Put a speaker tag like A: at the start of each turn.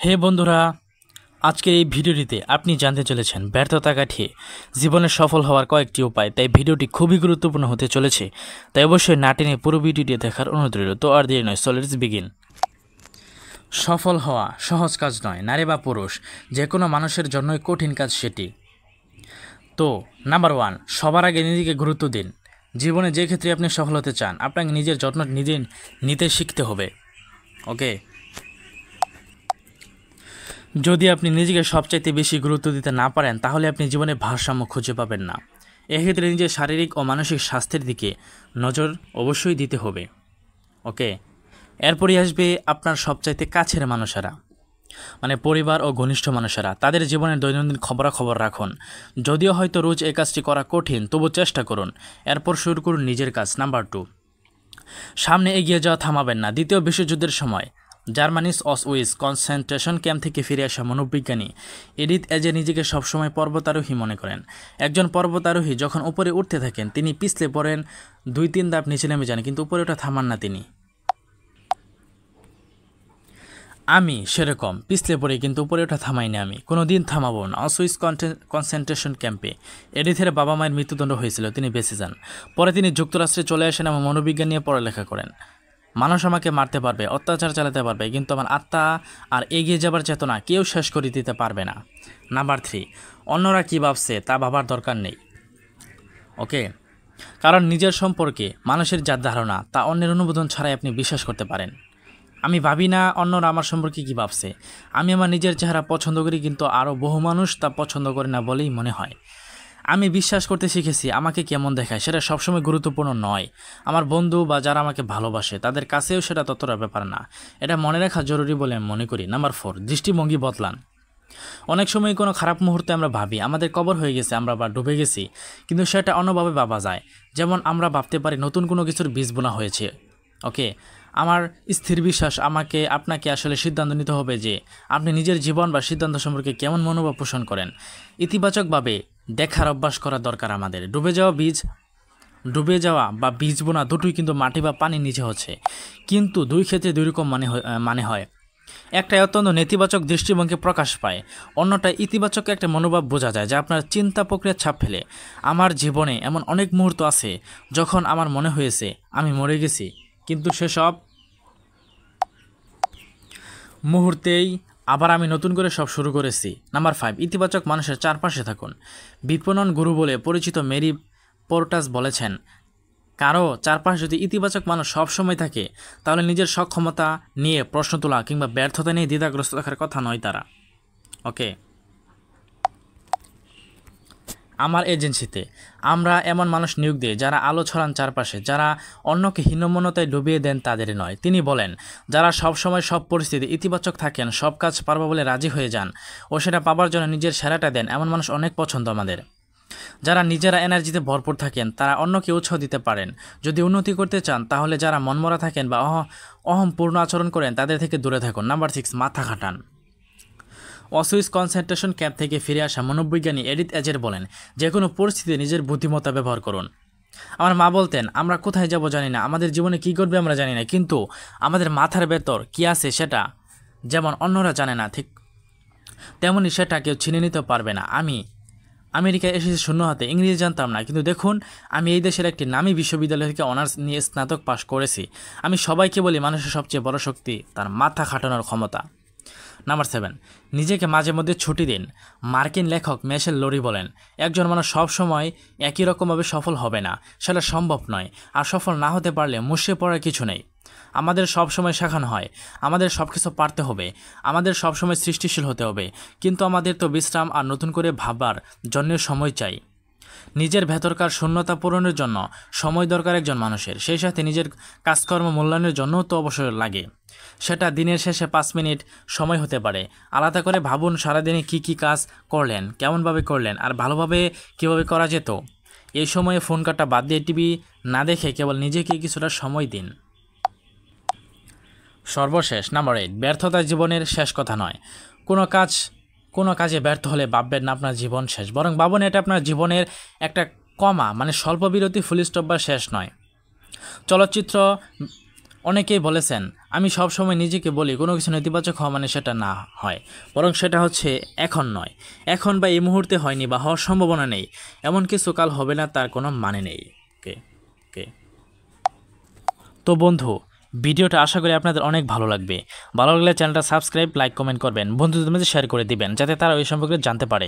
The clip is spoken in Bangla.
A: হে বন্ধুরা, আজকের এই ভিডিওটিতে আপনি জানতে চলেছেন ব্যর্থতা কাটিয়ে জীবনে সফল হওয়ার কয়েকটি উপায়। তাই ভিডিওটি খুবই গুরুত্বপূর্ণ হতে চলেছে, তাই অবশ্যই না টেনে পুরো ভিডিওটি দেখার অনুরোধ রইল। তো আর দেরি নয়, সো লেটস বিগিন। সফল হওয়া সহজ কাজ নয়, নারী বা পুরুষ যে কোনো মানুষের জন্যই কঠিন কাজ সেটি। তো নাম্বার 1, সবার আগে নিজেকে গুরুত্ব দিন। জীবনে যে ক্ষেত্রে আপনি সফল হতে চান, আপনাকে নিজের যত্ন নিজে নিতে শিখতে হবে। ওকে, যদি আপনি নিজেকে সবচাইতে বেশি গুরুত্ব দিতে না পারেন, তাহলে আপনি জীবনে ভারসাম্য খুঁজে পাবেন না। এক্ষেত্রে নিজের শারীরিক ও মানসিক স্বাস্থ্যের দিকে নজর অবশ্যই দিতে হবে। ওকে, এরপরই আসবে আপনার সবচাইতে কাছের মানুষেরা, মানে পরিবার ও ঘনিষ্ঠ মানুষেরা। তাদের জীবনের দৈনন্দিন খবরাখবর রাখুন। যদিও হয়তো রোজ এই কাজটি করা কঠিন, তবু চেষ্টা করুন। এরপর শুরু করুন নিজের কাজ। নাম্বার 2, সামনে এগিয়ে যাওয়া থামাবেন না। দ্বিতীয় বিশ্বযুদ্ধের সময় জার্মানির অসউইজ কনসেন্ট্রেশন ক্যাম্প থেকে ফিরে আসা মনোবিজ্ঞানী এডিথ এজে নিজেকে সবসময় পর্বতারোহী মনে করেন। একজন পর্বতারোহী যখন উপরে উঠতে থাকেন, তিনি পিছলে পড়েন, 2-3 ধাপ নিচে নেমে যান, কিন্তু উপরে ওঠা থামান না তিনি। আমি সেরকম পিছলে পড়ে কিন্তু উপরে ওঠা থামাইনি, আমি কোনো দিন থামাবো না। অসউইজ কনসেন্ট্রেশন ক্যাম্পে এডিথের বাবা মায়ের মৃত্যুদণ্ড হয়েছিল, তিনি বেঁচে যান। পরে তিনি যুক্তরাষ্ট্রে চলে আসেন এবং মনোবিজ্ঞান নিয়ে পড়ালেখা করেন। মানুষ আমাকে মারতে পারবে, অত্যাচার চালাতে পারবে, কিন্তু আমার আত্মা আর এগিয়ে যাবার চেতনা কেউ শেষ করে দিতে পারবে না। নাম্বার 3, অন্যরা কী ভাবছে তা ভাবার দরকার নেই। ওকে, কারণ নিজের সম্পর্কে মানুষের যা ধারণা, তা অন্যের অনুমোদন ছাড়াই আপনি বিশ্বাস করতে পারেন। আমি ভাবি না অন্যরা আমার সম্পর্কে কী ভাবছে। আমি আমার নিজের চেহারা পছন্দ করি, কিন্তু আরও বহু মানুষ তা পছন্দ করে না বলেই মনে হয়। আমি বিশ্বাস করতে শিখেছি আমাকে কেমন দেখায় সেটা সবসময় গুরুত্বপূর্ণ নয়। আমার বন্ধু বা যারা আমাকে ভালোবাসে তাদের কাছেও সেটা ততটা ব্যাপার না। এটা মনে রাখা জরুরি বলে আমি মনে করি। নাম্বার 4, দৃষ্টিভঙ্গি বদলান। অনেক সময় কোনো খারাপ মুহূর্তে আমরা ভাবি আমাদের কবর হয়ে গেছে, আমরা বা ডুবে গেছি, কিন্তু সেটা অন্যভাবে ভাবা যায়। যেমন আমরা ভাবতে পারি নতুন কোনো কিছুর বীজ বোনা হয়েছে। ওকে, আমার স্থির বিশ্বাস আপনাকে আসলে সিদ্ধান্ত নিতে হবে যে আপনি নিজের জীবন বা সিদ্ধান্ত সম্পর্কে কেমন মনোভাব পোষণ করেন। ইতিবাচকভাবে দেখার অভ্যাস করা দরকার আমাদের। ডুবে যাওয়া বা বীজ বোনা দুটোই কিন্তু মাটি বা পানির নিচে হচ্ছে, কিন্তু দুই ক্ষেত্রে দুই রকম মানে হয়। একটা অত্যন্ত নেতিবাচক দৃষ্টিভঙ্গি প্রকাশ পায়, অন্যটা ইতিবাচক একটা মনোভাব বোঝা যায় যা আপনার চিন্তা প্রক্রিয়ার ছাপ ফেলে। আমার জীবনে এমন অনেক মুহূর্ত আছে যখন আমার মনে হয়েছে আমি মরে গেছি, কিন্তু সেসব মুহূর্তেই আবার আমি নতুন করে সব শুরু করেছি। নাম্বার 5, ইতিবাচক মানুষের চারপাশে থাকুন। বিপণন গুরু বলে পরিচিত মেরি পোর্টাস বলেছেন, কারো চারপাশে যদি ইতিবাচক মানুষ সবসময় থাকে, তাহলে নিজের সক্ষমতা নিয়ে প্রশ্ন তোলা কিংবা ব্যর্থতা নিয়ে দ্বিধাগ্রস্ত থাকার কথা নয় তারা। ওকে, আমার এজেন্সিতে আমরা এমন মানুষ নিয়োগ দিই যারা আলো ছড়ান চারপাশে, যারা অন্যকে হীনমন্যতায় ডুবিয়ে দেন তাদের নয়। তিনি বলেন, যারা সবসময় সব পরিস্থিতি ইতিবাচক থাকেন, সব কাজ পারবো বলে রাজি হয়ে যান ও সেটা পাবার জন্য নিজের সেরাটা দেন, এমন মানুষ অনেক পছন্দ আমাদের। যারা নিজেরা এনার্জিতে ভরপুর থাকেন, তারা অন্যকে উৎসাহ দিতে পারেন। যদি উন্নতি করতে চান, তাহলে যারা মনমরা থাকেন বা অহংপূর্ণ আচরণ করেন তাদের থেকে দূরে থাকুন। নাম্বার 6, মাথা খাটান। অসউইজ কনসেন্ট্রেশন ক্যাম্প থেকে ফিরে আসা মনোবিজ্ঞানী এডিথ এজের বলেন, যে কোনো পরিস্থিতিতে নিজের বুদ্ধিমত্তা ব্যবহার করুন। আমার মা বলতেন, আমরা কোথায় যাব জানি না, আমাদের জীবনে কী করবে আমরা জানি না, কিন্তু আমাদের মাথার ভেতর কী আছে সেটা যেমন অন্যরা জানে না, ঠিক তেমনই সেটা কেউ ছিনে নিতে পারবে না। আমি আমেরিকায় এসেছি শূন্য হাতে, ইংরেজি জানতাম না, কিন্তু দেখুন আমি এই দেশের একটি নামী বিশ্ববিদ্যালয় থেকে অনার্স নিয়ে স্নাতক পাশ করেছি। আমি সবাইকে বলি মানুষের সবচেয়ে বড় শক্তি তার মাথা খাটানোর ক্ষমতা। নাম্বার 7, নিজেকে মাঝে মধ্যে ছুটি দিন। মার্কিন লেখক মেশেল লোরি বলেন, একজন মানুষ সবসময় একই রকমভাবে সফল হবে না, সেটা সম্ভব নয়। আর সফল না হতে পারলে মুষড়ে পড়ার কিছু নেই। আমাদের সবসময় শেখানো হয় আমাদের সব কিছু পারতে হবে, আমাদের সবসময় সৃষ্টিশীল হতে হবে, কিন্তু আমাদের তো বিশ্রাম আর নতুন করে ভাবার জন্য সময় চাই। নিজের ভেতরকার শূন্যতা পূরণের জন্য সময় দরকার একজন মানুষের, সেই সাথে নিজের কাজকর্ম মূল্যায়নের জন্যও তো অবসর লাগে। সেটা দিনের শেষে 5 মিনিট সময় হতে পারে। আলাদা করে ভাবুন সারাদিনে কি কাজ করলেন, কেমনভাবে করলেন, আর ভালোভাবে কীভাবে করা যেত। এই সময়ে ফোন কাটা বাদ দিয়ে টিভি না দেখে কেবল নিজেকে কিছুটা সময় দিন। সর্বশেষ নাম্বার 8, ব্যর্থতা জীবনের শেষ কথা নয়। কোনো কাজে ব্যর্থ হলে ভাববেন না আপনার জীবন শেষ, বরং ভাবুন এটা আপনার জীবনের একটা কমা, মানে স্বল্প বিরতি, ফুল স্টপ বা শেষ নয়। চলচ্চিত্র অনেকেই বলেছেন, আমি সব সময় নিজেকে বলি কোনো কিছু নেতিবাচক হওয়া মানে সেটা না হয়, বরং সেটা হচ্ছে এখন নয়, এখন বা এই মুহূর্তে হয়নি বা হওয়ার সম্ভাবনা নেই, এমন কিছু কাল হবে না তার কোনো মানে নেই। ওকে ওকে তো বন্ধু, ভিডিওটা আশা করি আপনাদের অনেক ভালো লাগবে। ভালো লাগলে চ্যানেলটা সাবস্ক্রাইব, লাইক, কমেন্ট করবেন, বন্ধুদের মধ্যে শেয়ার করে দিবেন যাতে তারা ওই সম্পর্কে জানতে পারে।